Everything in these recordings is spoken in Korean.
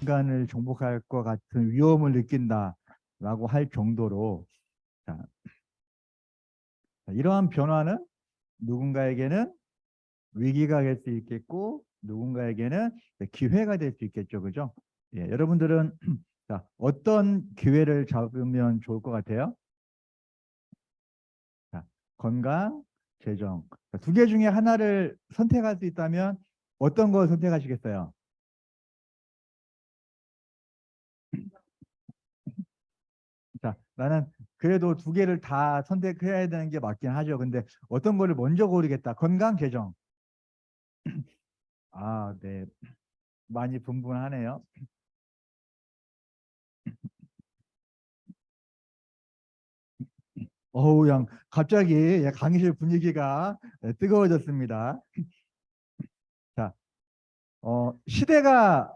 인간을 정복할 것 같은 위험을 느낀다라고 할 정도로 자, 이러한 변화는 누군가에게는 위기가 될 수 있겠고 누군가에게는 기회가 될 수 있겠죠. 그죠? 예, 여러분들은 자, 어떤 기회를 잡으면 좋을 것 같아요? 자, 건강, 재정. 두 개 중에 하나를 선택할 수 있다면 어떤 걸 선택하시겠어요? 자, 나는 그래도 두 개를 다 선택해야 되는 게 맞긴 하죠. 근데 어떤 거를 먼저 고르겠다. 건강, 재정. 아, 네. 많이 분분하네요. 어우, 양, 갑자기 강의실 분위기가 뜨거워졌습니다. 자, 시대가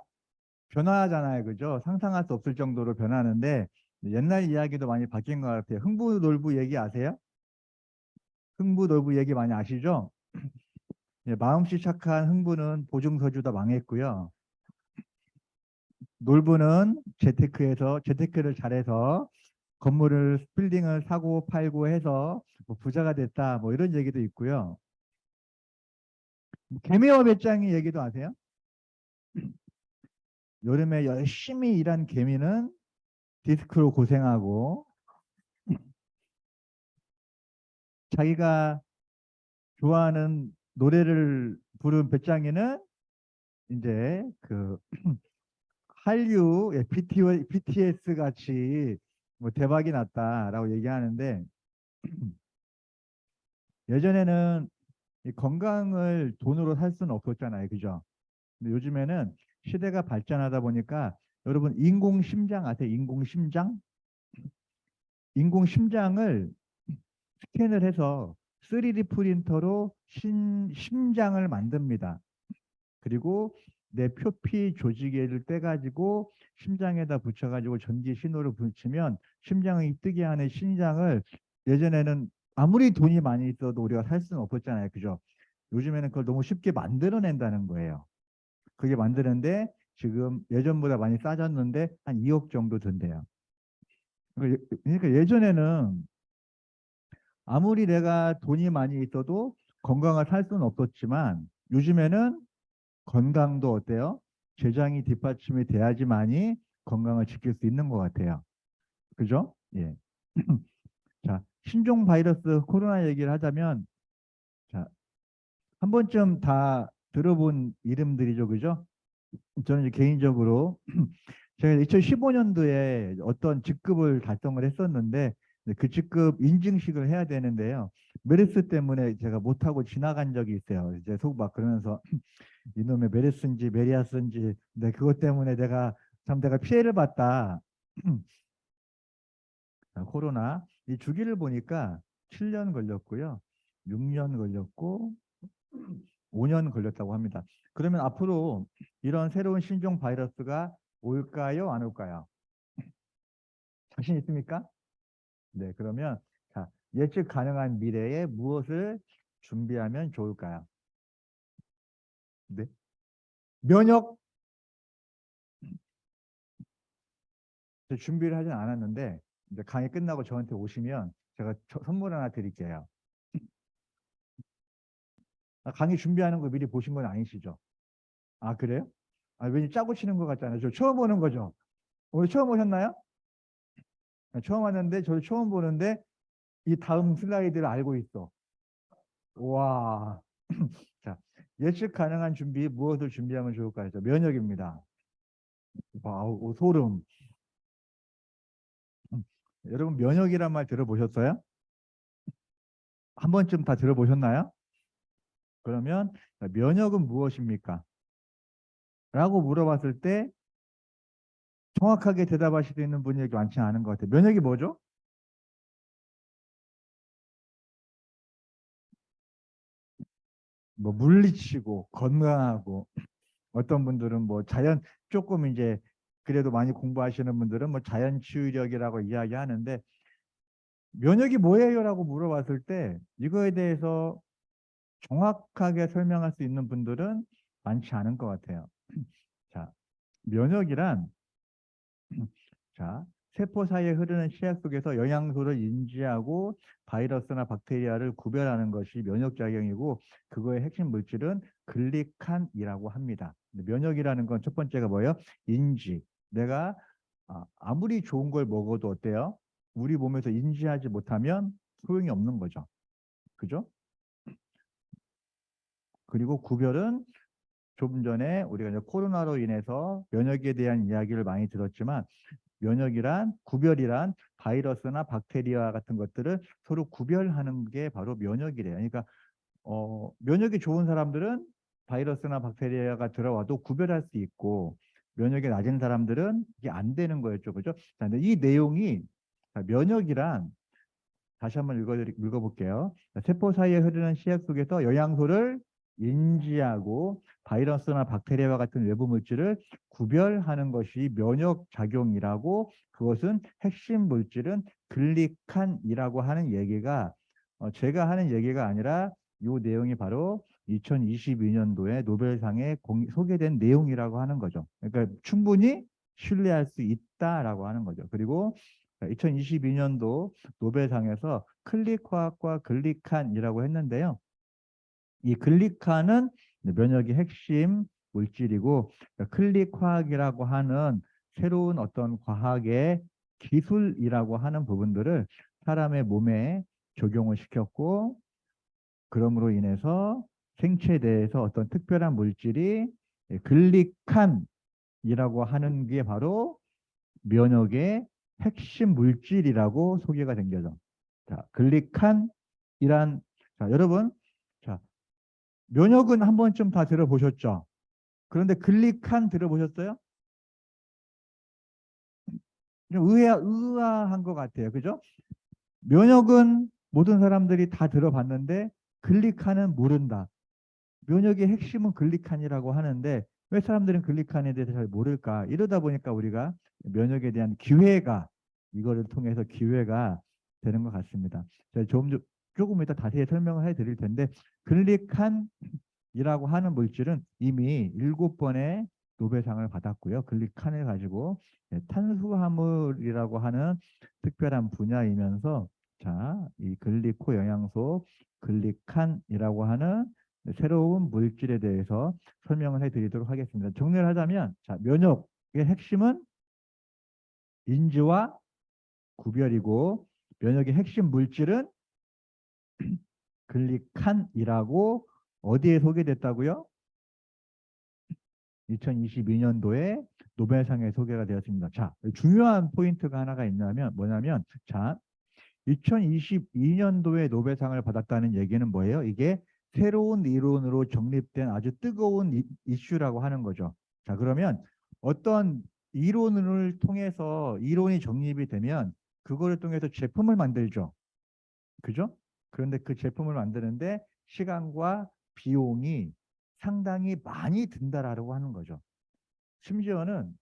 변화하잖아요. 그죠? 상상할 수 없을 정도로 변하는데 옛날 이야기도 많이 바뀐 것 같아요. 흥부놀부 얘기 아세요? 흥부놀부 얘기 많이 아시죠? 예, 마음씨 착한 흥부는 보증서주다 망했고요. 놀부는 재테크를 잘해서 건물을 빌딩을 사고 팔고 해서 뭐 부자가 됐다 뭐 이런 얘기도 있고요. 개미와 배짱이 얘기도 아세요? 여름에 열심히 일한 개미는 디스크로 고생하고 자기가 좋아하는 노래를 부른 배짱이는 이제 그 한류 BTS 같이 뭐 대박이 났다라고 얘기하는데 예전에는 이 건강을 돈으로 살 수는 없었잖아요. 그죠? 근데 요즘에는 시대가 발전하다 보니까 여러분 인공심장 아세요? 인공심장? 인공심장을 스캔을 해서 3D 프린터로 심장을 만듭니다. 그리고 내 표피 조직을 떼가지고 심장에다 붙여가지고 전기 신호를 붙이면 심장이 뜨게 하는 심장을 예전에는 아무리 돈이 많이 있어도 우리가 살 수는 없었잖아요. 그죠? 요즘에는 그걸 너무 쉽게 만들어낸다는 거예요. 그게 만드는데 지금 예전보다 많이 싸졌는데 한 2억 정도 든대요. 그러니까 예전에는 아무리 내가 돈이 많이 있어도 건강을 살 수는 없었지만 요즘에는 건강도 어때요? 췌장이 뒷받침이 돼야지만이 건강을 지킬 수 있는 것 같아요. 그죠? 예. 자, 신종 바이러스 코로나 얘기를 하자면, 자, 한 번쯤 다 들어본 이름들이죠. 그죠? 저는 이제 개인적으로 제가 2015년도에 어떤 직급을 달성을 했었는데 그 직급 인증식을 해야 되는데요. 메르스 때문에 제가 못하고 지나간 적이 있어요. 이제 속 막 그러면서 이놈의 메르스인지 메리아스인지 근데 그것 때문에 내가 피해를 봤다. 코로나 이 주기를 보니까 7년 걸렸고요. 6년 걸렸고 5년 걸렸다고 합니다. 그러면 앞으로 이런 새로운 신종 바이러스가 올까요? 안 올까요? 자신 있습니까? 네, 그러면 자, 예측 가능한 미래에 무엇을 준비하면 좋을까요? 네. 면역 준비를 하진 않았는데 이제 강의 끝나고 저한테 오시면 제가 선물 하나 드릴게요. 강의 준비하는 거 미리 보신 건 아니시죠? 아, 그래요? 아, 왠지 짜고 치는 것 같잖아요. 저 처음 보는 거죠? 오늘 처음 오셨나요? 아, 처음 왔는데 저도 처음 보는데 이 다음 슬라이드를 알고 있어. 와. 자, 예측 가능한 준비 무엇을 준비하면 좋을까요? 면역입니다. 와우, 소름. 여러분 면역이란 말 들어보셨어요? 한 번쯤 다 들어보셨나요? 그러면 면역은 무엇입니까? 라고 물어봤을 때 정확하게 대답하실 수 있는 분이 많지 않은 것 같아요. 면역이 뭐죠? 뭐 물리치고 건강하고 어떤 분들은 뭐 자연 조금 이제 그래도 많이 공부하시는 분들은 뭐 자연 치유력이라고 이야기하는데 면역이 뭐예요라고 물어봤을 때 이거에 대해서 정확하게 설명할 수 있는 분들은 많지 않은 것 같아요. 자, 면역이란 자, 세포 사이에 흐르는 시약 속에서 영양소를 인지하고 바이러스나 박테리아를 구별하는 것이 면역작용이고 그거의 핵심 물질은 글리칸이라고 합니다. 면역이라는 건 첫 번째가 뭐예요? 인지. 내가 아무리 좋은 걸 먹어도 어때요? 우리 몸에서 인지하지 못하면 소용이 없는 거죠. 그죠? 그리고 구별은 조금 전에 우리가 이제 코로나로 인해서 면역에 대한 이야기를 많이 들었지만 면역이란 구별이란 바이러스나 박테리아 같은 것들을 서로 구별하는 게 바로 면역이래요. 그러니까 면역이 좋은 사람들은 바이러스나 박테리아가 들어와도 구별할 수 있고 면역이 낮은 사람들은 이게 안 되는 거였죠. 그죠? 자, 근데 이 내용이 면역이란 다시 한번 읽어볼게요. 세포 사이에 흐르는 시약 속에서 영양소를 인지하고 바이러스나 박테리아와 같은 외부 물질을 구별하는 것이 면역 작용이라고 그것은 핵심 물질은 글리칸이라고 하는 얘기가 제가 하는 얘기가 아니라 이 내용이 바로 2022년도에 노벨상에 소개된 내용이라고 하는 거죠. 그러니까 충분히 신뢰할 수 있다라고 하는 거죠. 그리고 2022년도 노벨상에서 클릭화학과 글리칸이라고 했는데요. 이 글리칸은 면역의 핵심 물질이고 클릭화학이라고 하는 새로운 어떤 과학의 기술이라고 하는 부분들을 사람의 몸에 적용을 시켰고 그럼으로 인해서 생체에 대해서 어떤 특별한 물질이 글리칸이라고 하는 게 바로 면역의 핵심 물질이라고 소개가 된 거죠. 자, 글리칸이란 자, 여러분, 자, 면역은 한 번쯤 다 들어보셨죠? 그런데 글리칸 들어보셨어요? 좀 의아한 것 같아요. 그죠? 면역은 모든 사람들이 다 들어봤는데 글리칸은 모른다. 면역의 핵심은 글리칸이라고 하는데 왜 사람들은 글리칸에 대해서 잘 모를까? 이러다 보니까 우리가 면역에 대한 기회가 이거를 통해서 기회가 되는 것 같습니다. 제가 조금 이따 다시 설명을 해드릴 텐데 글리칸이라고 하는 물질은 이미 7번의 노벨상을 받았고요. 글리칸을 가지고 탄수화물이라고 하는 특별한 분야이면서 자, 이 글리코 영양소 글리칸이라고 하는 새로운 물질에 대해서 설명을 해드리도록 하겠습니다. 정리를 하자면 자, 면역의 핵심은 인지와 구별이고 면역의 핵심 물질은 글리칸이라고 어디에 소개됐다고요? 2022년도에 노벨상에 소개가 되었습니다. 자, 중요한 포인트가 하나가 있냐면 뭐냐면 자, 2022년도에 노벨상을 받았다는 얘기는 뭐예요? 이게 새로운 이론으로 정립된 아주 뜨거운 이슈라고 하는 거죠. 자, 그러면 어떤 이론을 통해서 이론이 정립이 되면 그거를 통해서 제품을 만들죠. 그죠? 그런데 그 제품을 만드는데 시간과 비용이 상당히 많이 든다라고 하는 거죠. 심지어는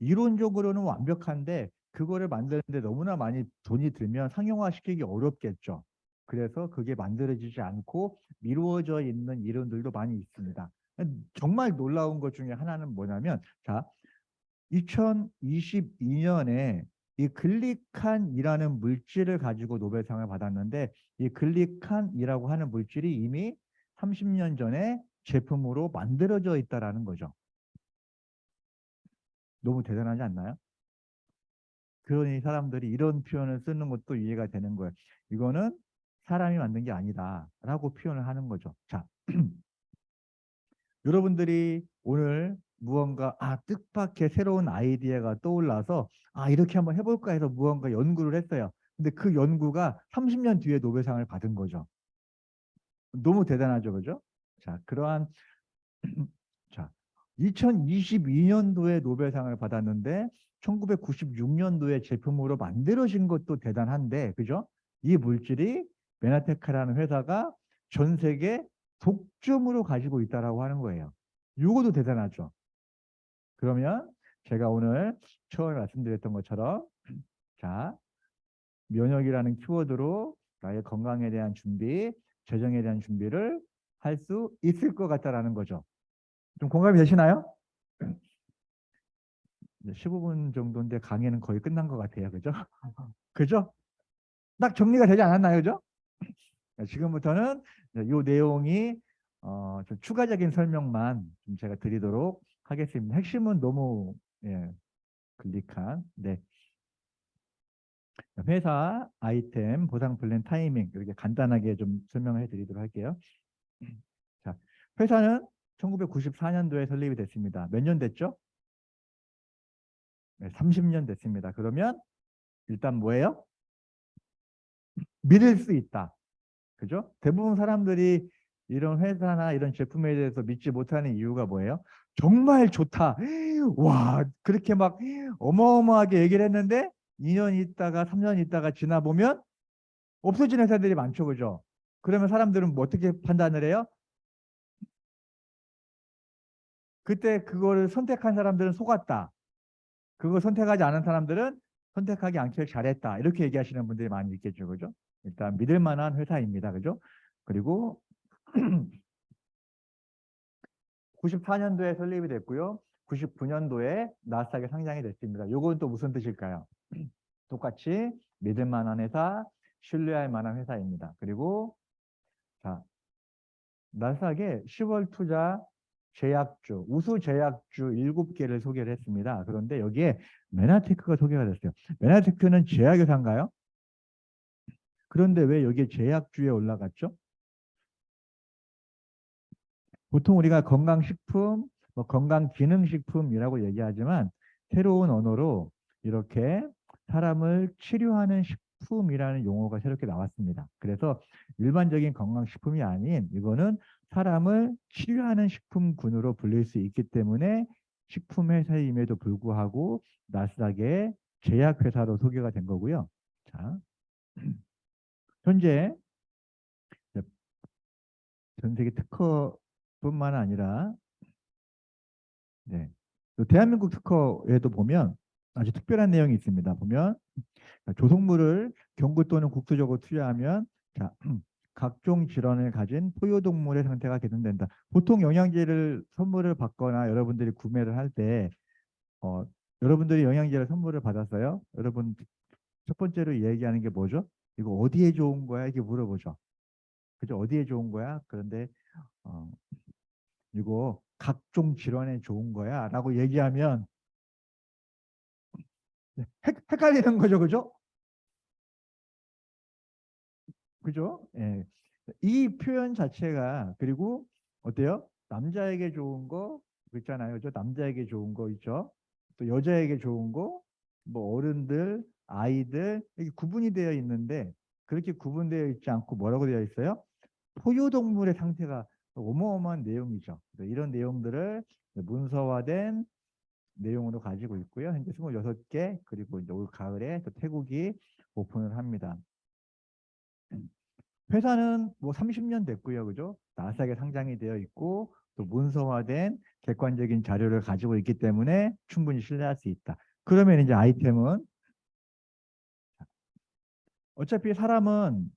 이론적으로는 완벽한데 그거를 만드는데 너무나 많이 돈이 들면 상용화시키기 어렵겠죠. 그래서 그게 만들어지지 않고 미루어져 있는 이론들도 많이 있습니다. 정말 놀라운 것 중에 하나는 뭐냐면 자, 2022년에 이 글리칸이라는 물질을 가지고 노벨상을 받았는데 이 글리칸이라고 하는 물질이 이미 30년 전에 제품으로 만들어져 있다라는 거죠. 너무 대단하지 않나요? 그러니 사람들이 이런 표현을 쓰는 것도 이해가 되는 거예요. 이거는 사람이 만든 게 아니다라고 표현을 하는 거죠. 자, 여러분들이 오늘 무언가 뜻밖의 새로운 아이디어가 떠올라서 이렇게 한번 해볼까 해서 무언가 연구를 했어요. 근데 그 연구가 30년 뒤에 노벨상을 받은 거죠. 너무 대단하죠, 그죠? 자, 그러한 자, 2022년도에 노벨상을 받았는데 1996년도에 제품으로 만들어진 것도 대단한데, 그죠? 이 물질이 메나테카라는 회사가 전 세계 독점으로 가지고 있다라고 하는 거예요. 이것도 대단하죠. 그러면 제가 오늘 처음에 말씀드렸던 것처럼 자, 면역이라는 키워드로 나의 건강에 대한 준비, 재정에 대한 준비를 할 수 있을 것 같다라는 거죠. 좀 공감이 되시나요? 이제 15분 정도인데 강의는 거의 끝난 것 같아요. 그죠? 그죠? 딱 정리가 되지 않았나요? 그죠? 지금부터는 이 내용이 좀 추가적인 설명만 좀 제가 드리도록 하겠습니다. 핵심은 너무 예, 글릭한. 네. 회사, 아이템, 보상 플랜, 타이밍 이렇게 간단하게 좀 설명을 해드리도록 할게요. 자, 회사는 1994년도에 설립이 됐습니다. 몇 년 됐죠? 네, 30년 됐습니다. 그러면 일단 뭐예요? 믿을 수 있다. 그죠? 대부분 사람들이 이런 회사나 이런 제품에 대해서 믿지 못하는 이유가 뭐예요? 정말 좋다. 와, 그렇게 막 어마어마하게 얘기를 했는데 2년 있다가 3년 있다가 지나보면 없어진 회사들이 많죠. 그죠? 그러면 사람들은 뭐 어떻게 판단을 해요? 그때 그거를 선택한 사람들은 속았다. 그거 선택하지 않은 사람들은 선택하기 않길 잘했다. 이렇게 얘기하시는 분들이 많이 있겠죠. 그죠? 일단 믿을 만한 회사입니다. 그죠? 그리고 94년도에 설립이 됐고요. 99년도에 나스닥에 상장이 됐습니다. 요건 또 무슨 뜻일까요? 똑같이 믿을 만한 회사, 신뢰할 만한 회사입니다. 그리고 자, 나스닥에 10월 투자 제약주, 우수 제약주 7개를 소개를 했습니다. 그런데 여기에 메나테크가 소개가 됐어요. 메나테크는 제약회사인가요? 그런데 왜 여기에 제약주에 올라갔죠? 보통 우리가 건강식품, 뭐 건강기능식품이라고 얘기하지만 새로운 언어로 이렇게 사람을 치료하는 식품이라는 용어가 새롭게 나왔습니다. 그래서 일반적인 건강식품이 아닌 이거는 사람을 치료하는 식품군으로 불릴 수 있기 때문에 식품회사임에도 불구하고 나스닥의 제약회사로 소개가 된 거고요. 자, 현재 전 세계 특허뿐만 아니라 네. 또 대한민국 특허에도 보면 아주 특별한 내용이 있습니다. 보면 조성물을 경구 또는 국소적으로 투여하면 자, 각종 질환을 가진 포유동물의 상태가 개선된다. 보통 영양제를 선물을 받거나 여러분들이 구매를 할 때 여러분들이 영양제를 선물을 받았어요. 여러분 첫 번째로 얘기하는 게 뭐죠? 이거 어디에 좋은 거야? 이렇게 물어보죠. 그죠? 어디에 좋은 거야? 그런데 어, 이거 각종 질환에 좋은 거야 라고 얘기하면 헷갈리는 거죠. 그죠? 그죠? 예. 이 표현 자체가 그리고 어때요? 남자에게 좋은 거 있잖아요. 그죠? 남자에게 좋은 거 있죠. 또 여자에게 좋은 거, 뭐 어른들, 아이들 이렇게 구분이 되어 있는데 그렇게 구분되어 있지 않고 뭐라고 되어 있어요? 포유동물의 상태가 어마어마한 내용이죠. 이런 내용들을 문서화된 내용으로 가지고 있고요. 현재 26개 그리고 이제 올 가을에 또 태국이 오픈을 합니다. 회사는 뭐 30년 됐고요. 그죠? 나스닥에 상장이 되어 있고 또 문서화된 객관적인 자료를 가지고 있기 때문에 충분히 신뢰할 수 있다. 그러면 이제 아이템은 어차피 사람은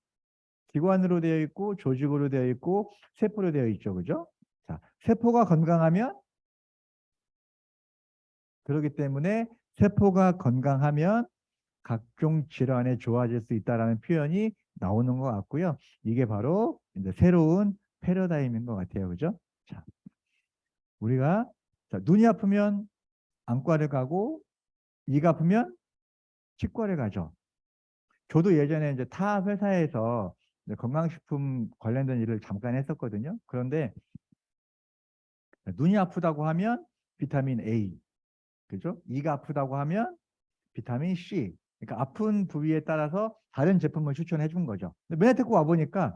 기관으로 되어 있고 조직으로 되어 있고 세포로 되어 있죠. 그죠? 자, 세포가 건강하면 그렇기 때문에 세포가 건강하면 각종 질환에 좋아질 수 있다라는 표현이 나오는 것 같고요. 이게 바로 이제 새로운 패러다임인 것 같아요. 그죠? 자, 우리가 자, 눈이 아프면 안과를 가고 이가 아프면 치과를 가죠. 저도 예전에 이제 타 회사에서 이제 건강식품 관련된 일을 잠깐 했었거든요. 그런데 눈이 아프다고 하면 비타민 A, 그죠? 이가 아프다고 하면 비타민 C. 그러니까 아픈 부위에 따라서 다른 제품을 추천해 준 거죠. 근데 메나테크 와 보니까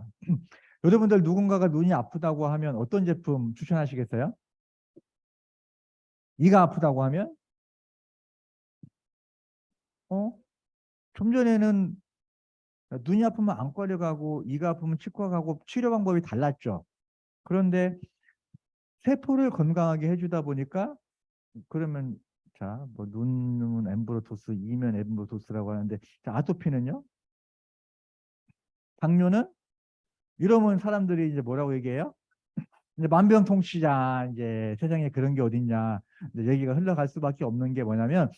여러분들 누군가가 눈이 아프다고 하면 어떤 제품 추천하시겠어요? 이가 아프다고 하면 어? 좀 전에는 눈이 아프면 안과를 가고 이가 아프면 치과 가고 치료 방법이 달랐죠. 그런데 세포를 건강하게 해주다 보니까 그러면 자, 뭐 눈은 엠브로토스, 이면 엠브로토스라고 하는데 자, 아토피는요? 당뇨는 이러면 사람들이 이제 뭐라고 얘기해요? 이제 만병통치자 이제 세상에 그런 게 어딨냐 이제 얘기가 흘러갈 수밖에 없는 게 뭐냐면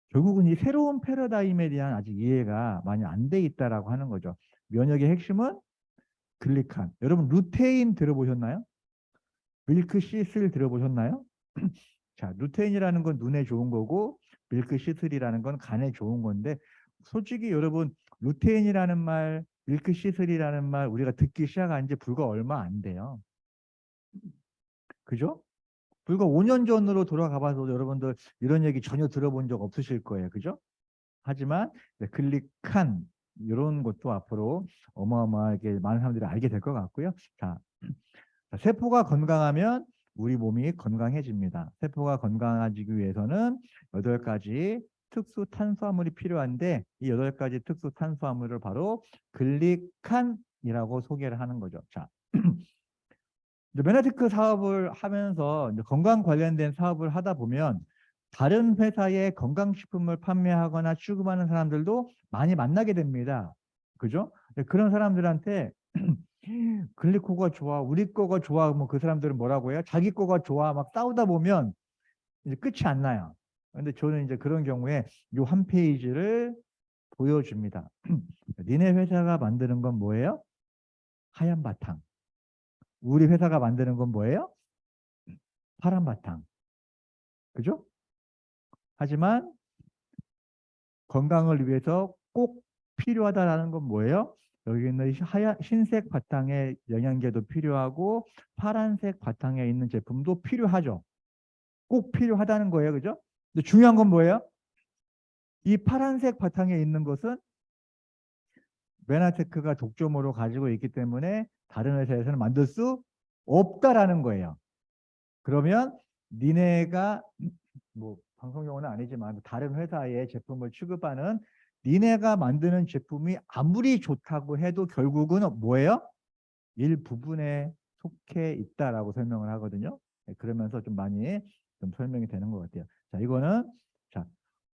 결국은 이 새로운 패러다임에 대한 아직 이해가 많이 안 돼 있다라고 하는 거죠. 면역의 핵심은 글리칸. 여러분 루테인 들어보셨나요? 밀크시슬 들어보셨나요? 자, 루테인이라는 건 눈에 좋은 거고 밀크시슬이라는 건 간에 좋은 건데 솔직히 여러분 루테인이라는 말, 밀크시슬이라는 말 우리가 듣기 시작한 지 불과 얼마 안 돼요. 그죠? 불과 5년 전으로 돌아가 봐도 여러분들 이런 얘기 전혀 들어본 적 없으실 거예요. 그죠? 하지만 글리칸 이런 것도 앞으로 어마어마하게 많은 사람들이 알게 될 것 같고요. 자, 세포가 건강하면 우리 몸이 건강해집니다. 세포가 건강해지기 위해서는 8가지 특수 탄수화물이 필요한데 이 8가지 특수 탄수화물을 바로 글리칸이라고 소개를 하는 거죠. 자, 메나테크 사업을 하면서 건강 관련된 사업을 하다 보면 다른 회사의 건강식품을 판매하거나 취급하는 사람들도 많이 만나게 됩니다. 그죠? 그런 사람들한테 글리코가 좋아, 우리 거가 좋아, 뭐 그 사람들은 뭐라고 해요? 자기 거가 좋아, 막 싸우다 보면 이제 끝이 안 나요. 근데 저는 이제 그런 경우에 이 한 페이지를 보여줍니다. 니네 회사가 만드는 건 뭐예요? 하얀 바탕. 우리 회사가 만드는 건 뭐예요? 파란 바탕. 그죠? 하지만 건강을 위해서 꼭 필요하다라는 건 뭐예요? 여기 있는 흰색 바탕에 영양제도 필요하고 파란색 바탕에 있는 제품도 필요하죠. 꼭 필요하다는 거예요. 그죠? 근데 중요한 건 뭐예요? 이 파란색 바탕에 있는 것은 메나테크가 독점으로 가지고 있기 때문에 다른 회사에서는 만들 수 없다라는 거예요. 그러면 니네가 뭐 방송용어는 아니지만 다른 회사의 제품을 취급하는 니네가 만드는 제품이 아무리 좋다고 해도 결국은 뭐예요? 일부분에 속해 있다라고 설명을 하거든요. 네, 그러면서 좀 많이 좀 설명이 되는 것 같아요. 자, 이거는 자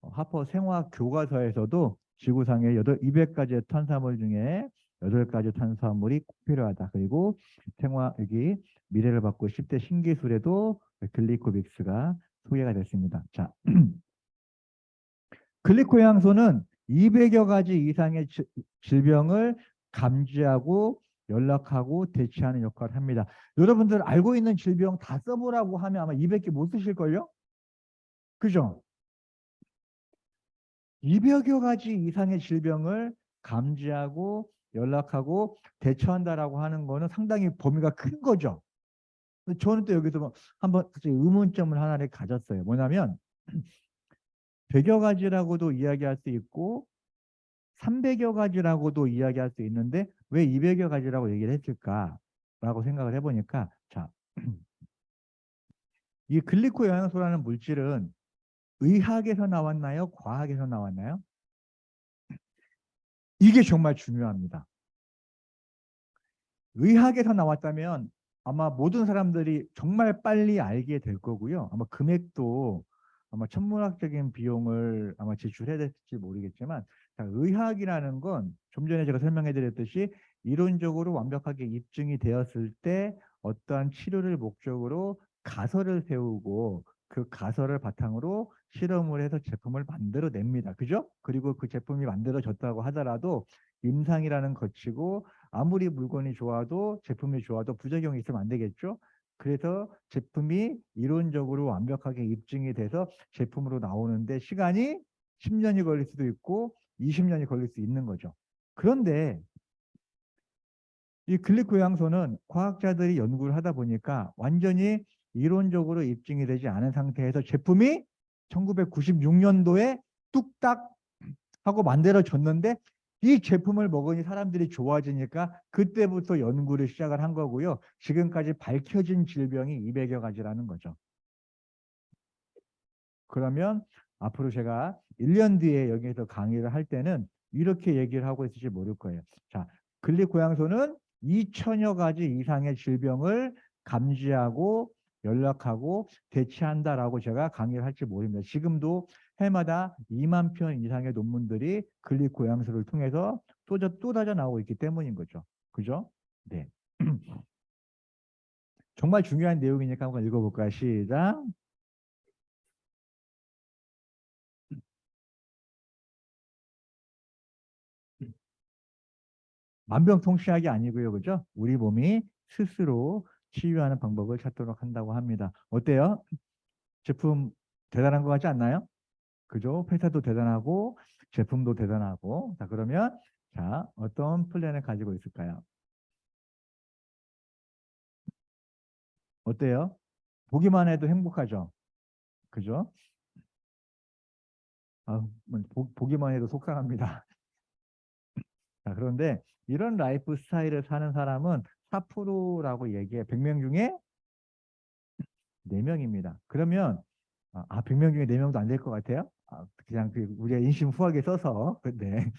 하퍼 생화 교과서에서도 지구상의 200가지의 탄수화물 중에 8가지 탄수화물이 꼭 필요하다. 그리고 생화 여기 미래를 바꿀 10대 신기술에도 글리코빅스가 소개가 됐습니다. 자, 글리코 향소는 200여 가지 이상의 질병을 감지하고 연락하고 대처하는 역할을 합니다. 여러분들 알고 있는 질병 다 써보라고 하면 아마 200개 못 쓰실걸요? 그죠? 200여 가지 이상의 질병을 감지하고 연락하고 대처한다라고 하는 거는 상당히 범위가 큰 거죠. 저는 또 여기서 뭐 한번 의문점을 하나를 가졌어요. 뭐냐면 100여 가지라고도 이야기할 수 있고 300여 가지라고도 이야기할 수 있는데 왜 200여 가지라고 얘기를 했을까라고 생각을 해보니까 자, 이 글리코 영양소라는 물질은 의학에서 나왔나요? 과학에서 나왔나요? 이게 정말 중요합니다. 의학에서 나왔다면 아마 모든 사람들이 정말 빨리 알게 될 거고요. 아마 금액도 아마 천문학적인 비용을 아마 지출해야 될지 모르겠지만 자, 의학이라는 건 좀 전에 제가 설명해 드렸듯이 이론적으로 완벽하게 입증이 되었을 때 어떠한 치료를 목적으로 가설을 세우고 그 가설을 바탕으로 실험을 해서 제품을 만들어 냅니다. 그죠? 그리고 그 제품이 만들어졌다고 하더라도 임상이라는 거치고 아무리 물건이 좋아도 제품이 좋아도 부작용이 있으면 안 되겠죠. 그래서 제품이 이론적으로 완벽하게 입증이 돼서 제품으로 나오는데 시간이 10년이 걸릴 수도 있고 20년이 걸릴 수 있는 거죠. 그런데 이 글리코양소는 과학자들이 연구를 하다 보니까 완전히 이론적으로 입증이 되지 않은 상태에서 제품이 1996년도에 뚝딱 하고 만들어졌는데 이 제품을 먹으니 사람들이 좋아지니까 그때부터 연구를 시작을 한 거고요. 지금까지 밝혀진 질병이 200여 가지라는 거죠. 그러면 앞으로 제가 1년 뒤에 여기에서 강의를 할 때는 이렇게 얘기를 하고 있을지 모를 거예요. 자, 글리코양소는 2천여 가지 이상의 질병을 감지하고 연락하고 대체한다라고 제가 강의를 할지 모릅니다. 지금도 해마다 2만 편 이상의 논문들이 글리코양소를 통해서 쏟아져 나오고 있기 때문인 거죠. 그죠? 네. 정말 중요한 내용이니까 한번 읽어볼까요? 시작. 만병통치약이 아니고요. 그죠? 우리 몸이 스스로 치유하는 방법을 찾도록 한다고 합니다. 어때요? 제품 대단한 것 같지 않나요? 그죠? 회사도 대단하고 제품도 대단하고. 자, 그러면 자, 어떤 플랜을 가지고 있을까요? 어때요? 보기만 해도 행복하죠? 그죠? 보기만 해도 속상합니다. 자, 그런데 이런 라이프 스타일을 사는 사람은 4%라고 얘기해. 100명 중에 4명입니다. 그러면 100명 중에 4명도 안 될 것 같아요? 그냥 우리가 인심 후하게 써서. 근데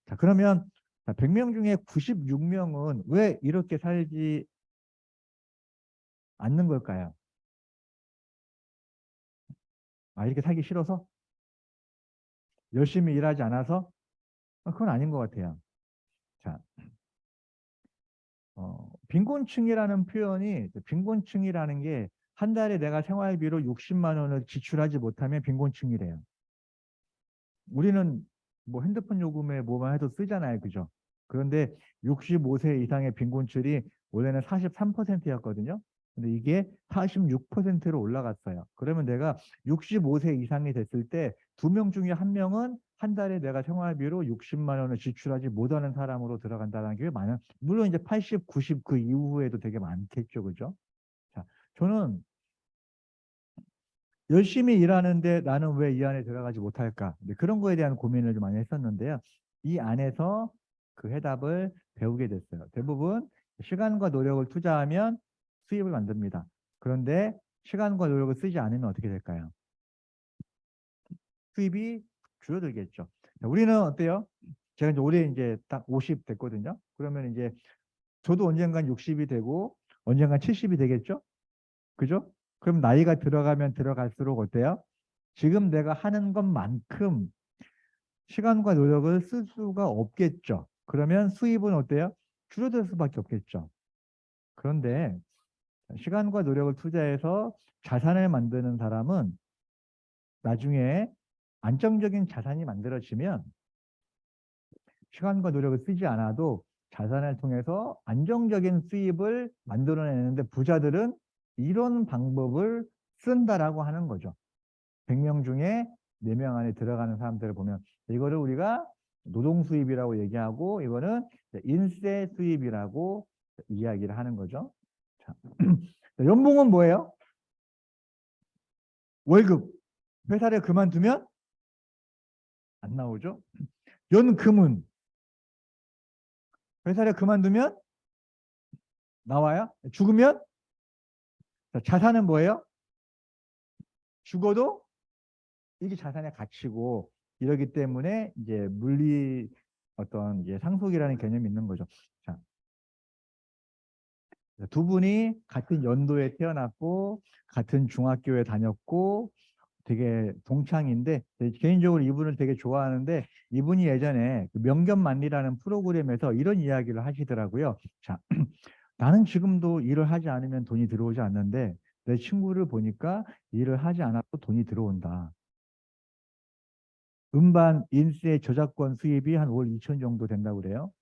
자, 그러면 100명 중에 96명은 왜 이렇게 살지 않는 걸까요? 이렇게 살기 싫어서? 열심히 일하지 않아서? 그건 아닌 것 같아요. 자, 빈곤층이라는 표현이, 빈곤층이라는 게 한 달에 내가 생활비로 60만 원을 지출하지 못하면 빈곤층이래요. 우리는 뭐 핸드폰 요금에 뭐만 해도 쓰잖아요. 그죠? 그런데 65세 이상의 빈곤율이 원래는 43%였거든요. 근데 이게 46%로 올라갔어요. 그러면 내가 65세 이상이 됐을 때 2명 중에 1명은 한 달에 내가 생활비로 60만 원을 지출하지 못하는 사람으로 들어간다는 게 많은, 물론 이제 80, 90 그 이후에도 되게 많겠죠. 그죠? 자, 저는 열심히 일하는데 나는 왜 이 안에 들어가지 못할까? 그런 거에 대한 고민을 좀 많이 했었는데요. 이 안에서 그 해답을 배우게 됐어요. 대부분 시간과 노력을 투자하면 수입을 만듭니다. 그런데 시간과 노력을 쓰지 않으면 어떻게 될까요? 수입이 줄어들겠죠. 자, 우리는 어때요? 제가 이제 올해 이제 딱 50 됐거든요. 그러면 이제 저도 언젠간 60이 되고 언젠간 70이 되겠죠? 그죠? 그럼 나이가 들어가면 들어갈수록 어때요? 지금 내가 하는 것만큼 시간과 노력을 쓸 수가 없겠죠. 그러면 수입은 어때요? 줄어들 수밖에 없겠죠. 그런데 시간과 노력을 투자해서 자산을 만드는 사람은 나중에 안정적인 자산이 만들어지면 시간과 노력을 쓰지 않아도 자산을 통해서 안정적인 수입을 만들어내는데 부자들은 이런 방법을 쓴다라고 하는 거죠. 100명 중에 4명 안에 들어가는 사람들을 보면 이거를 우리가 노동 수입이라고 얘기하고 이거는 인세 수입이라고 이야기를 하는 거죠. 자, 연봉은 뭐예요? 월급. 회사를 그만두면 안 나오죠. 연금은 회사를 그만두면 나와요. 죽으면 자산은 뭐예요? 죽어도 이게 자산의 가치고 이러기 때문에 이제 물리 어떤 이제 상속이라는 개념이 있는 거죠. 자, 두 분이 같은 연도에 태어났고 같은 중학교에 다녔고 되게 동창인데 개인적으로 이분을 되게 좋아하는데 이분이 예전에 그 명견만리라는 프로그램에서 이런 이야기를 하시더라고요. 자, 나는 지금도 일을 하지 않으면 돈이 들어오지 않는데 내 친구를 보니까 일을 하지 않아도 돈이 들어온다. 음반 인쇄 저작권 수입이 한 월 2천 정도 된다고 그래요.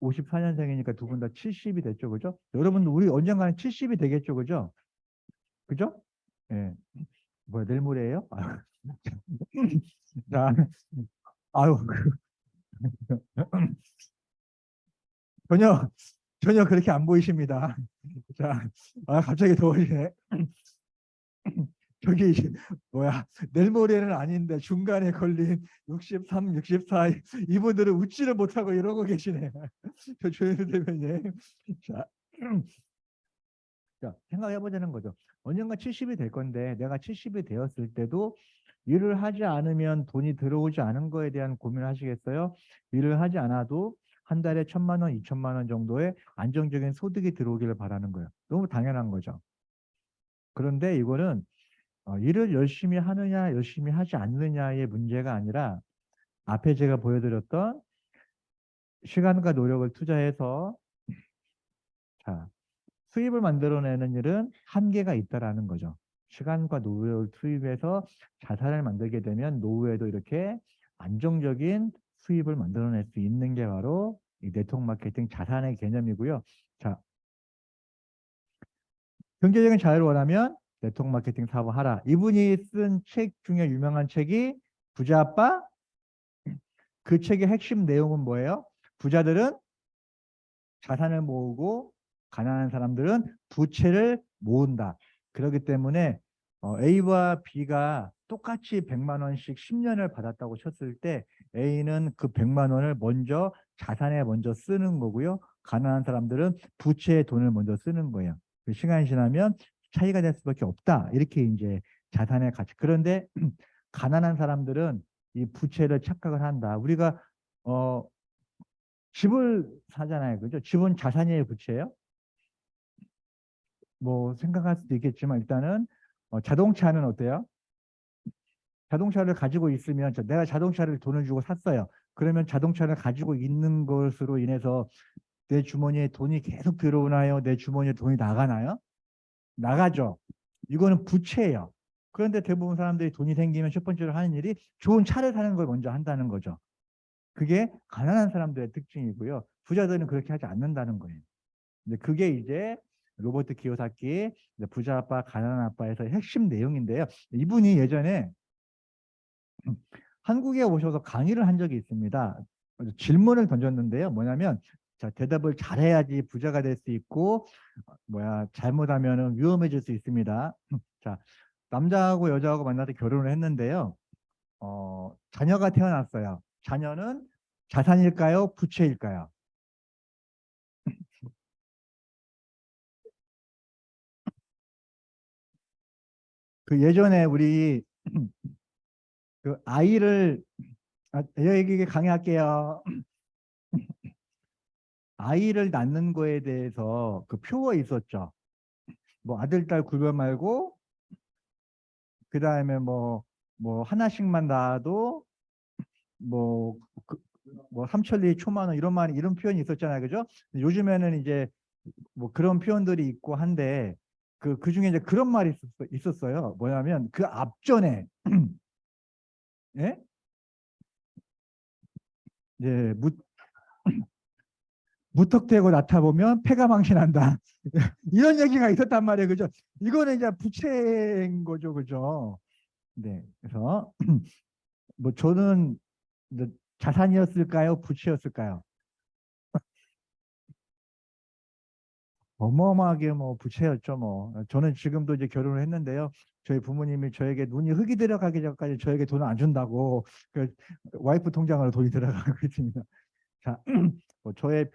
54년생이니까 두 분 다 70이 됐죠, 그죠? 여러분 우리 언젠가는 70이 되겠죠, 그죠? 그죠? 예. 뭐야, 내일 모레예요? 자, 아유, 전혀 전혀 그렇게 안 보이십니다. 자, 갑자기 더워지네. 저기 뭐야, 내일 모레는 아닌데 중간에 걸린 63, 64 이분들은 웃지를 못하고 이러고 계시네. 저 조현우 대변인. 자, 자, 생각해 보자는 거죠. 언젠가 70이 될 건데 내가 70이 되었을 때도 일을 하지 않으면 돈이 들어오지 않은 거에 대한 고민을 하시겠어요? 일을 하지 않아도 한 달에 1,000만 원, 2천만 원 정도의 안정적인 소득이 들어오기를 바라는 거예요. 너무 당연한 거죠. 그런데 이거는 일을 열심히 하느냐, 열심히 하지 않느냐의 문제가 아니라 앞에 제가 보여드렸던 시간과 노력을 투자해서 자, 수입을 만들어내는 일은 한계가 있다라는 거죠. 시간과 노력을 투입해서 자산을 만들게 되면 노후에도 이렇게 안정적인 수입을 만들어낼 수 있는 게 바로 이 네트워크 마케팅 자산의 개념이고요. 자, 경제적인 자유를 원하면 네트워크 마케팅 사업을 하라. 이분이 쓴 책 중에 유명한 책이 부자 아빠. 그 책의 핵심 내용은 뭐예요? 부자들은 자산을 모으고 가난한 사람들은 부채를 모은다. 그렇기 때문에 A와 B가 똑같이 100만 원씩 10년을 받았다고 쳤을 때 A는 그 100만 원을 먼저 자산에 먼저 쓰는 거고요. 가난한 사람들은 부채에 돈을 먼저 쓰는 거예요. 그 시간이 지나면 차이가 될 수밖에 없다. 이렇게 이제 자산의 가치. 그런데 가난한 사람들은 이 부채를 착각을 한다. 우리가 어, 집을 사잖아요. 그죠? 집은 자산이에요, 부채예요? 뭐 생각할 수도 있겠지만 일단은 자동차는 어때요? 자동차를 가지고 있으면 내가 자동차를 돈을 주고 샀어요. 그러면 자동차를 가지고 있는 것으로 인해서 내 주머니에 돈이 계속 들어오나요? 내 주머니에 돈이 나가나요? 나가죠. 이거는 부채예요. 그런데 대부분 사람들이 돈이 생기면 첫 번째로 하는 일이 좋은 차를 사는 걸 먼저 한다는 거죠. 그게 가난한 사람들의 특징이고요. 부자들은 그렇게 하지 않는다는 거예요. 근데 그게 이제 로버트 키요사키 부자 아빠 가난한 아빠에서 핵심 내용인데요. 이분이 예전에 한국에 오셔서 강의를 한 적이 있습니다. 질문을 던졌는데요. 뭐냐면 자, 대답을 잘해야지 부자가 될 수 있고 잘못하면 위험해질 수 있습니다. 자, 남자하고 여자하고 만나서 결혼을 했는데요. 자녀가 태어났어요. 자녀는 자산일까요? 부채일까요? 그 예전에 우리 그 아이를 여기 강의할게요. 아이를 낳는 거에 대해서 그 표어 있었죠. 뭐 아들, 딸 구별 말고 그 다음에 뭐 하나씩만 낳아도 뭐, 그, 뭐 삼천리 초만원 이런 말 이런 표현이 있었잖아요. 그죠? 요즘에는 이제 뭐 그런 표현들이 있고 한데 그 중에 이제 그런 말이 있었어요. 뭐냐면 그 앞전에 예? 이제 무턱대고 나타보면 패가 망신한다. 이런 얘기가 있었단 말이에요. 그죠? 이거는 이제 부채인 거죠. 그죠? 네. 그래서 뭐 저는 이제 자산이었을까요? 부채였을까요? 어마어마하게 뭐 부채였죠. 뭐 저는 지금도 이제 결혼을 했는데요. 저희 부모님이 저에게 눈이 흙이 들어가기 전까지 저에게 돈을 안 준다고 그 와이프 통장으로 돈이 들어가고 있습니다. 자, 뭐 저를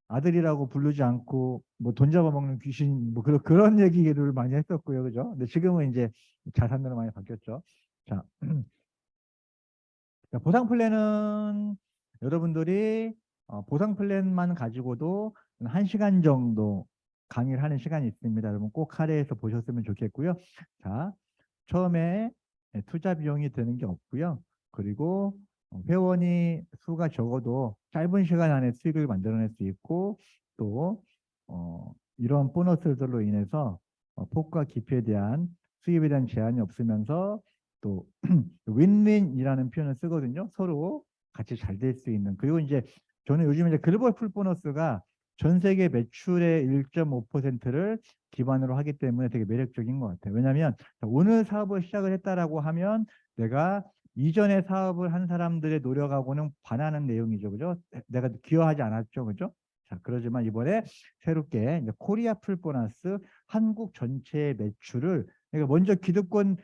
아들이라고 부르지 않고 뭐 돈 잡아먹는 귀신 뭐 그런 얘기를 많이 했었고요. 그죠? 근데 지금은 이제 자산으로 많이 바뀌었죠. 자, 보상 플랜은 여러분들이 보상 플랜만 가지고도 1시간 정도 강의를 하는 시간이 있습니다. 여러분 꼭 할애해서 보셨으면 좋겠고요. 자, 처음에 투자 비용이 드는 게 없고요. 그리고 회원이 수가 적어도 짧은 시간 안에 수익을 만들어낼 수 있고 또 이런 보너스들로 인해서 폭과 기피에 대한 수입에 대한 제한이 없으면서 또 윈윈이라는 표현을 쓰거든요. 서로 같이 잘 될 수 있는. 그리고 이제 저는 요즘 이제 글로벌 풀 보너스가 전 세계 매출의 1.5%를 기반으로 하기 때문에 되게 매력적인 것 같아요. 왜냐하면 오늘 사업을 시작을 했다라고 하면 내가 이전에 사업을 한 사람들의 노력하고는 반하는 내용이죠. 그죠? 내가 기여하지 않았죠. 그죠? 자, 그러지만 이번에 새롭게 이제 코리아 풀 보너스 한국 전체 매출을 그러니까 먼저 기득권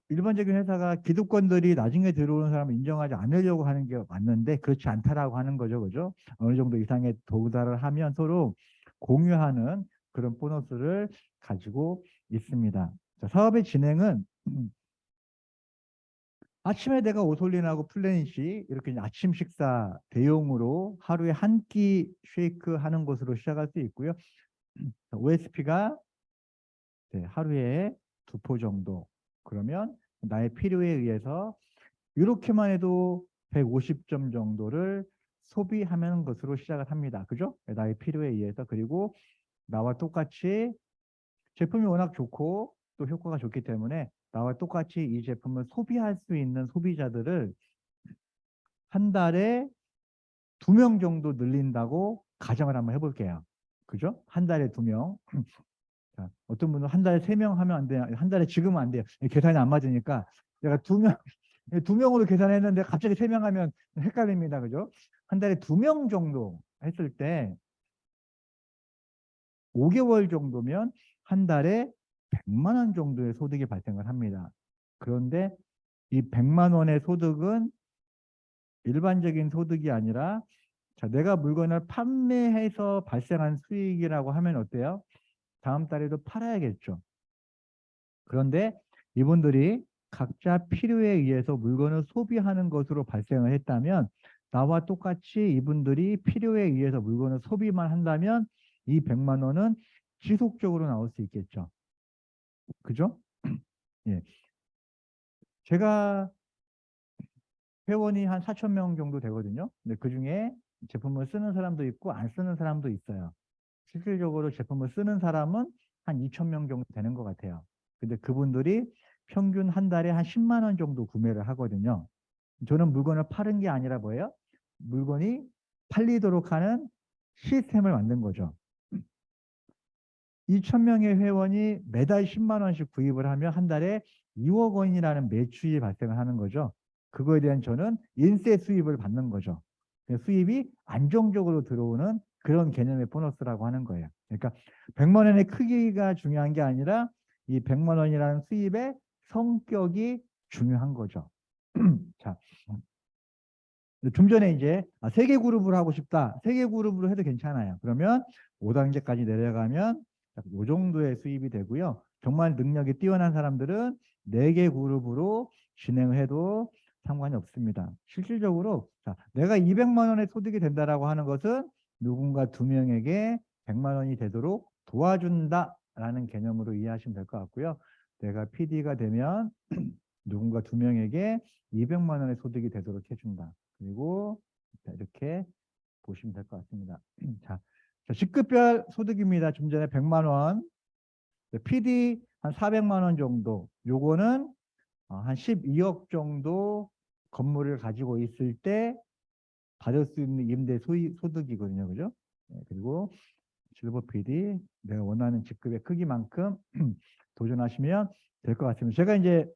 일반적인 회사가 기득권들이 나중에 들어오는 사람을 인정하지 않으려고 하는 게 맞는데 그렇지 않다라고 하는 거죠. 그죠? 어느 정도 이상의 도달을 하면 서로 공유하는 그런 보너스를 가지고 있습니다. 자, 사업의 진행은 아침에 내가 오솔린하고 플래닛이 이렇게 이제 아침 식사 대용으로 하루에 한 끼 쉐이크 하는 것으로 시작할 수 있고요. OSP가 하루에 2포 정도. 그러면 나의 필요에 의해서 이렇게만 해도 150점 정도를 소비하는 것으로 시작을 합니다. 그죠? 나의 필요에 의해서. 그리고 나와 똑같이 제품이 워낙 좋고 또 효과가 좋기 때문에 나와 똑같이 이 제품을 소비할 수 있는 소비자들을 한 달에 2명 정도 늘린다고 가정을 한번 해볼게요. 그죠? 한 달에 2명. 자, 어떤 분은 한 달에 3명 하면 안 돼요. 한 달에 지금은 안 돼요. 계산이 안 맞으니까 내가 2명으로 계산했는데 갑자기 3명 하면 헷갈립니다. 그죠? 한 달에 2명 정도 했을 때 5개월 정도면 한 달에 100만 원 정도의 소득이 발생을 합니다. 그런데 이 100만 원의 소득은 일반적인 소득이 아니라 자, 내가 물건을 판매해서 발생한 수익이라고 하면 어때요? 다음 달에도 팔아야겠죠. 그런데 이분들이 각자 필요에 의해서 물건을 소비하는 것으로 발생을 했다면 나와 똑같이 이분들이 필요에 의해서 물건을 소비만 한다면 이 100만 원은 지속적으로 나올 수 있겠죠. 그죠? 예. 제가 회원이 한 4천 명 정도 되거든요. 근데 그중에 제품을 쓰는 사람도 있고 안 쓰는 사람도 있어요. 실질적으로 제품을 쓰는 사람은 한 2천 명 정도 되는 것 같아요. 근데 그분들이 평균 한 달에 한 10만 원 정도 구매를 하거든요. 저는 물건을 파는 게 아니라 뭐예요? 물건이 팔리도록 하는 시스템을 만든 거죠. 2천 명의 회원이 매달 10만 원씩 구입을 하면 한 달에 2억 원이라는 매출이 발생을 하는 거죠. 그거에 대한 저는 인세 수입을 받는 거죠. 수입이 안정적으로 들어오는 그런 개념의 보너스라고 하는 거예요. 그러니까 100만 원의 크기가 중요한 게 아니라 이 100만 원이라는 수입의 성격이 중요한 거죠. 자, 좀 전에 이제 3개 그룹을 하고 싶다. 3개 그룹으로 해도 괜찮아요. 그러면 5단계까지 내려가면 이 정도의 수입이 되고요. 정말 능력이 뛰어난 사람들은 4개 그룹으로 진행을 해도 상관이 없습니다. 실질적으로 자, 내가 200만 원의 소득이 된다라고 하는 것은 누군가 2명에게 100만 원이 되도록 도와준다라는 개념으로 이해하시면 될 것 같고요. 내가 PD가 되면 누군가 2명에게 200만 원의 소득이 되도록 해준다. 그리고 이렇게 보시면 될 것 같습니다. 자, 직급별 소득입니다. 좀 전에 100만 원, PD 한 400만 원 정도. 요거는 한 12억 정도 건물을 가지고 있을 때 받을 수 있는 임대 소득이거든요. 그죠? 그리고 실버 PD 내가 원하는 직급의 크기만큼 도전하시면 될 것 같습니다. 제가 이제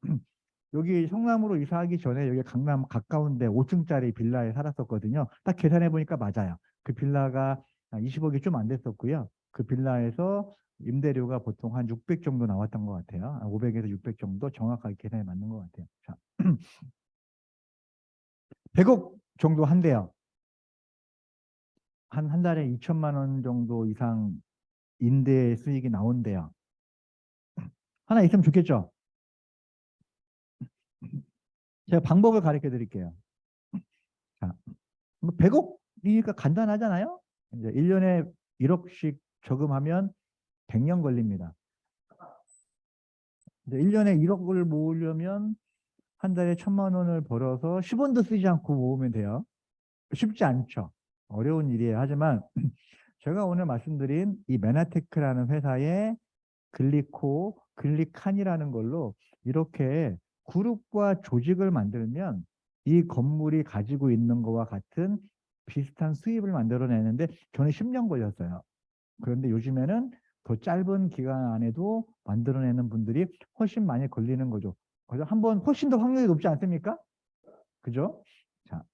여기 성남으로 이사하기 전에 여기 강남 가까운데 5층짜리 빌라에 살았었거든요. 딱 계산해 보니까 맞아요. 그 빌라가 20억이 좀 안 됐었고요. 그 빌라에서 임대료가 보통 한 600 정도 나왔던 것 같아요. 500에서 600 정도 정확하게 계산에 맞는 것 같아요. 자, 100억 정도 한대요. 한 달에 2천만 원 정도 이상 임대 수익이 나온대요. 하나 있으면 좋겠죠? 제가 방법을 가르쳐 드릴게요. 자, 100억이니까 간단하잖아요? 이제 1년에 1억씩 저금하면 100년 걸립니다. 이제 1년에 1억을 모으려면 한 달에 1,000만 원을 벌어서 10원도 쓰지 않고 모으면 돼요. 쉽지 않죠. 어려운 일이에요. 하지만 제가 오늘 말씀드린 이 메나테크라는 회사의 글리코, 글리칸이라는 걸로 이렇게 그룹과 조직을 만들면 이 건물이 가지고 있는 것과 같은 비슷한 수입을 만들어내는데 저는 10년 걸렸어요. 그런데 요즘에는 더 짧은 기간 안에도 만들어내는 분들이 훨씬 많이 걸리는 거죠. 그래서 한번 훨씬 더 확률이 높지 않습니까? 그죠? 자,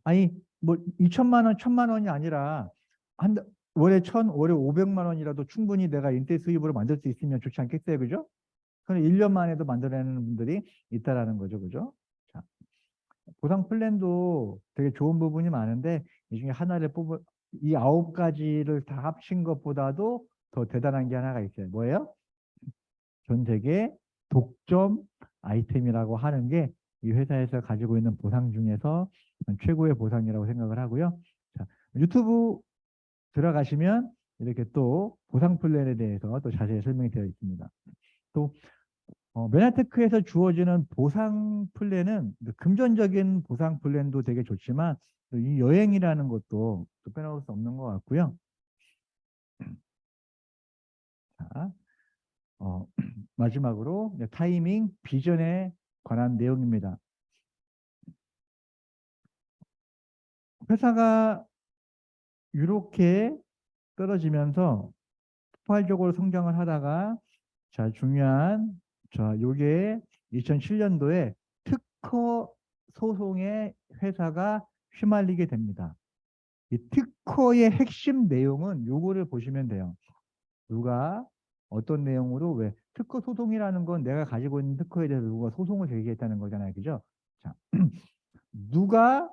아니 뭐 2천만 원, 1,000만 원이 아니라 한 월에 1,000, 월에 500만 원이라도 충분히 내가 인대 수입으로 만들 수 있으면 좋지 않겠어요, 그죠? 그럼 1년 만에도 만들어내는 분들이 있다라는 거죠, 그죠? 자, 보상 플랜도 되게 좋은 부분이 많은데 이 중에 하나를 뽑을 이 9가지를 다 합친 것보다도 더 대단한 게 하나가 있어요. 뭐예요? 전 세계 독점 아이템이라고 하는 게 이 회사에서 가지고 있는 보상 중에서 최고의 보상이라고 생각을 하고요. 자, 유튜브 들어가시면 이렇게 또 보상 플랜에 대해서 또 자세히 설명이 되어 있습니다. 또 메나테크에서 주어지는 보상 플랜은 금전적인 보상 플랜도 되게 좋지만 이 여행이라는 것도 또 빼놓을 수 없는 것 같고요. 자, 마지막으로 타이밍, 비전에 관한 내용입니다. 회사가 이렇게 떨어지면서 폭발적으로 성장을 하다가 자, 중요한 요게 2007년도에 특허 소송에 회사가 휘말리게 됩니다. 이 특허의 핵심 내용은 요거를 보시면 돼요. 누가 어떤 내용으로 왜 특허 소송이라는 건 내가 가지고 있는 특허에 대해서 누가 소송을 제기했다는 거잖아요. 그죠? 자, 누가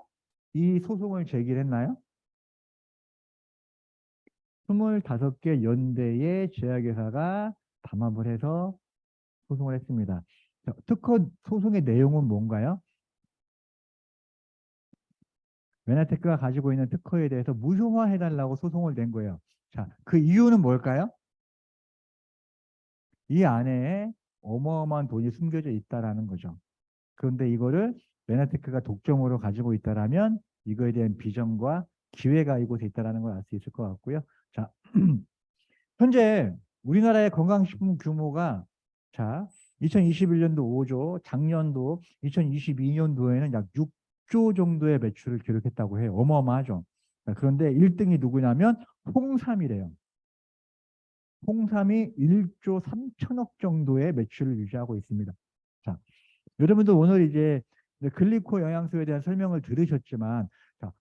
이 소송을 제기했나요? 25개 연대의 제약회사가 담합을 해서 소송을 했습니다. 자, 특허 소송의 내용은 뭔가요? 메나테크가 가지고 있는 특허에 대해서 무효화해달라고 소송을 낸 거예요. 자, 그 이유는 뭘까요? 이 안에 어마어마한 돈이 숨겨져 있다라는 거죠. 그런데 이거를 메나테크가 독점으로 가지고 있다라면 이거에 대한 비전과 기회가 이곳에 있다라는 걸 알 수 있을 것 같고요. 자, 현재 우리나라의 건강식품 규모가 자 2021년도 5조, 작년도 2022년도에는 약 6조 정도의 매출을 기록했다고 해요. 어마어마하죠. 자, 그런데 1등이 누구냐면 홍삼이래요. 홍삼이 1조 3천억 정도의 매출을 유지하고 있습니다. 자, 여러분들 오늘 이제 글리코 영양소에 대한 설명을 들으셨지만 자,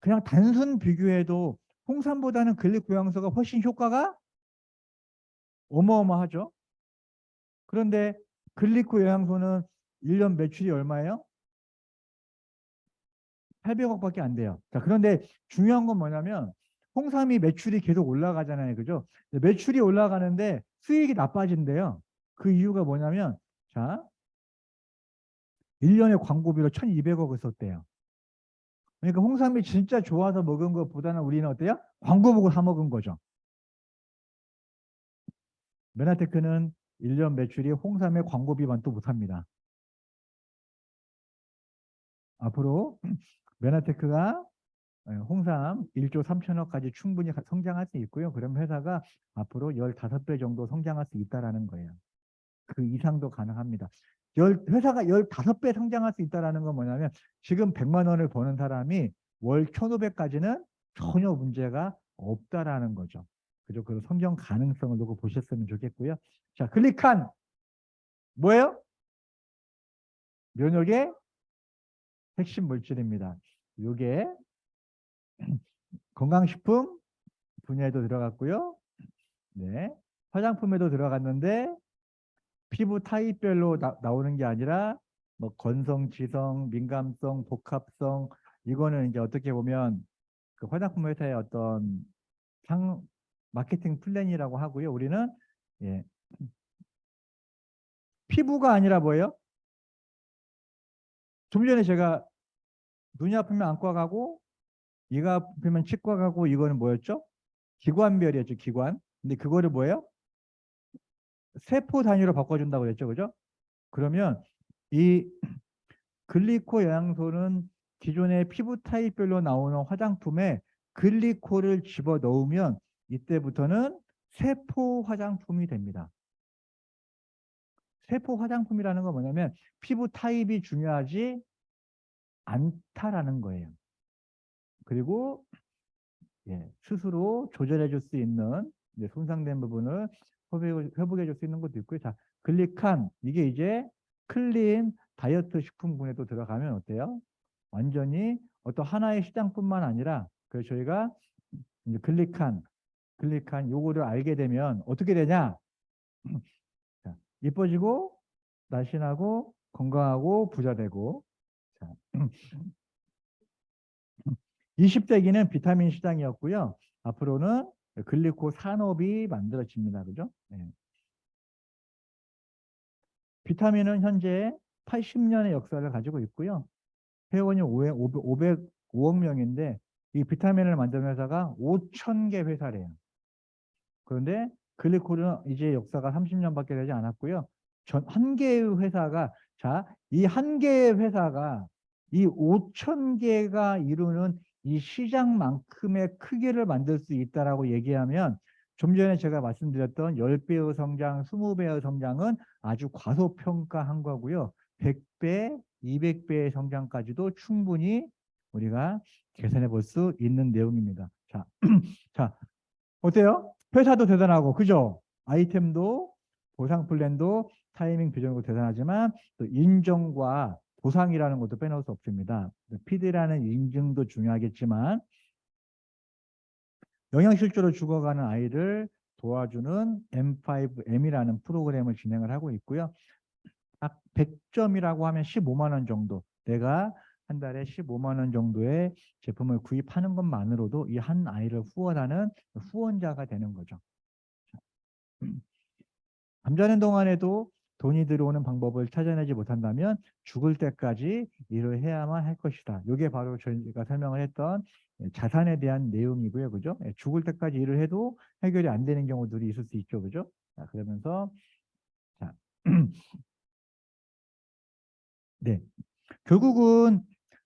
그냥 단순 비교해도 홍삼보다는 글리코 영양소가 훨씬 효과가 어마어마하죠. 그런데 글리코 영양소는 1년 매출이 얼마예요? 800억밖에 안 돼요. 자, 그런데 중요한 건 뭐냐면 홍삼이 매출이 계속 올라가잖아요. 그죠? 매출이 올라가는데 수익이 나빠진대요. 그 이유가 뭐냐면 자, 1년에 광고비로 1200억을 썼대요. 그러니까 홍삼이 진짜 좋아서 먹은 것보다는 우리는 어때요? 광고 보고 사 먹은 거죠. 메나테크는 1년 매출이 홍삼의 광고비만 또 못합니다. 앞으로 메나테크가 홍삼 1조 3천억까지 충분히 성장할 수 있고요. 그럼 회사가 앞으로 15배 정도 성장할 수 있다라는 거예요. 그 이상도 가능합니다. 회사가 15배 성장할 수 있다라는 건 뭐냐면 지금 100만 원을 버는 사람이 월 1,500까지는 전혀 문제가 없다라는 거죠. 그죠? 그 성장 가능성을 놓고 보셨으면 좋겠고요. 자, 글리칸 뭐예요? 면역의 핵심 물질입니다. 이게 건강식품 분야에도 들어갔고요. 네. 화장품에도 들어갔는데 피부 타입별로 나오는 게 아니라 뭐 건성, 지성, 민감성, 복합성 이거는 이제 어떻게 보면 그 화장품 회사의 어떤 상 마케팅 플랜이라고 하고요. 우리는 예. 피부가 아니라 뭐예요? 좀 전에 제가 눈이 아프면 안과 가고 이가 아프면 치과 가고 이거는 뭐였죠? 기관별이었죠. 기관. 근데 그거를 뭐예요? 세포 단위로 바꿔준다고 했죠. 그죠? 그러면 이 글리코 영양소는 기존의 피부 타입별로 나오는 화장품에 글리코를 집어 넣으면 이때부터는 세포 화장품이 됩니다. 세포 화장품이라는 건 뭐냐면 피부 타입이 중요하지 않다라는 거예요. 그리고 예, 스스로 조절해 줄 수 있는 손상된 부분을 회복해 줄 수 있는 것도 있고요. 자, 글리칸 이게 이제 클린 다이어트 식품군에도 들어가면 어때요? 완전히 어떤 하나의 시장뿐만 아니라 그래서 저희가 이제 글리칸 요거를 알게 되면 어떻게 되냐? 자, 이뻐지고 날씬하고 건강하고 부자 되고 자, 20세기는 비타민 시장이었고요. 앞으로는 글리코 산업이 만들어집니다. 그죠? 네. 비타민은 현재 80년의 역사를 가지고 있고요. 회원이 505억 명인데 이 비타민을 만드는 회사가 5,000개 회사래요. 그런데 글리코는 이제 역사가 30년밖에 되지 않았고요. 한 개의 회사가, 자, 이 한 개의 회사가 이 5천 개가 이루는 이 시장만큼의 크기를 만들 수 있다라고 얘기하면, 좀 전에 제가 말씀드렸던 10배의 성장, 20배의 성장은 아주 과소평가한 거고요. 100배, 200배의 성장까지도 충분히 우리가 계산해 볼 수 있는 내용입니다. 자, 자, 어때요? 회사도 대단하고, 그죠? 아이템도, 보상 플랜도, 타이밍 비전도 대단하지만, 또 인정과 보상이라는 것도 빼놓을 수 없습니다. PD라는 인증도 중요하겠지만, 영양실조로 죽어가는 아이를 도와주는 M5M이라는 프로그램을 진행을 하고 있고요. 딱 100점이라고 하면 15만 원 정도. 내가 한 달에 15만 원 정도의 제품을 구입하는 것만으로도 이 한 아이를 후원하는 후원자가 되는 거죠. 잠자는 동안에도 돈이 들어오는 방법을 찾아내지 못한다면 죽을 때까지 일을 해야만 할 것이다. 이게 바로 저희가 설명을 했던 자산에 대한 내용이고요. 그죠? 죽을 때까지 일을 해도 해결이 안 되는 경우들이 있을 수 있죠. 그죠? 자, 그러면서, 자, 네. 결국은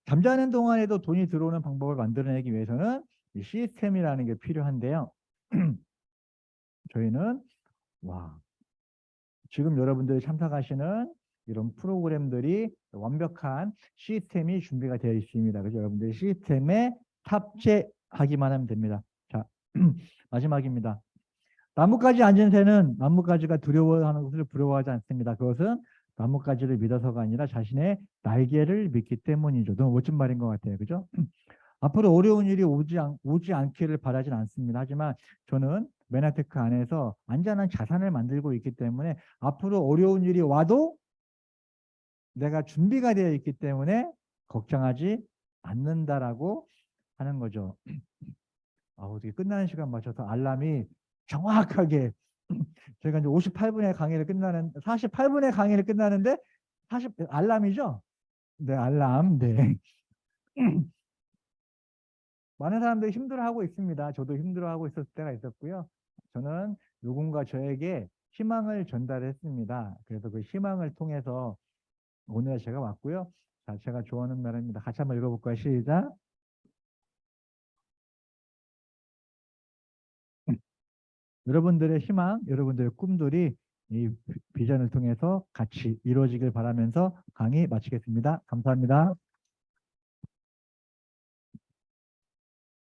잠자는 동안에도 돈이 들어오는 방법을 만들어내기 위해서는 이 시스템이라는 게 필요한데요. 저희는, 와, 지금 여러분들이 참석하시는 이런 프로그램들이 완벽한 시스템이 준비가 되어 있습니다. 그래서 여러분들이 시스템에 탑재하기만 하면 됩니다. 자, 마지막입니다. 나뭇가지 앉은 새는 나뭇가지가 두려워하는 것을 부러워하지 않습니다. 그것은 나뭇가지를 믿어서가 아니라 자신의 날개를 믿기 때문이죠. 너무 멋진 말인 것 같아요. 그죠? 앞으로 어려운 일이 오지 않기를 바라진 않습니다. 하지만 저는 메나테크 안에서 안전한 자산을 만들고 있기 때문에 앞으로 어려운 일이 와도 내가 준비가 되어 있기 때문에 걱정하지 않는다라고 하는 거죠. 어떻게 끝나는 시간 맞춰서 알람이 정확하게 저희가 이제 58분에 강의를 끝나는 48분에 강의를 끝나는데 40 알람이죠? 네, 알람. 네. 많은 사람들이 힘들어하고 있습니다. 저도 힘들어하고 있었을 때가 있었고요. 저는 누군가 저에게 희망을 전달했습니다. 그래서 그 희망을 통해서 오늘 제가 왔고요. 자, 제가 좋아하는 말입니다. 같이 한번 읽어볼까요? 시작. 여러분들의 희망, 여러분들의 꿈들이 이 비전을 통해서 같이 이루어지길 바라면서 강의 마치겠습니다. 감사합니다.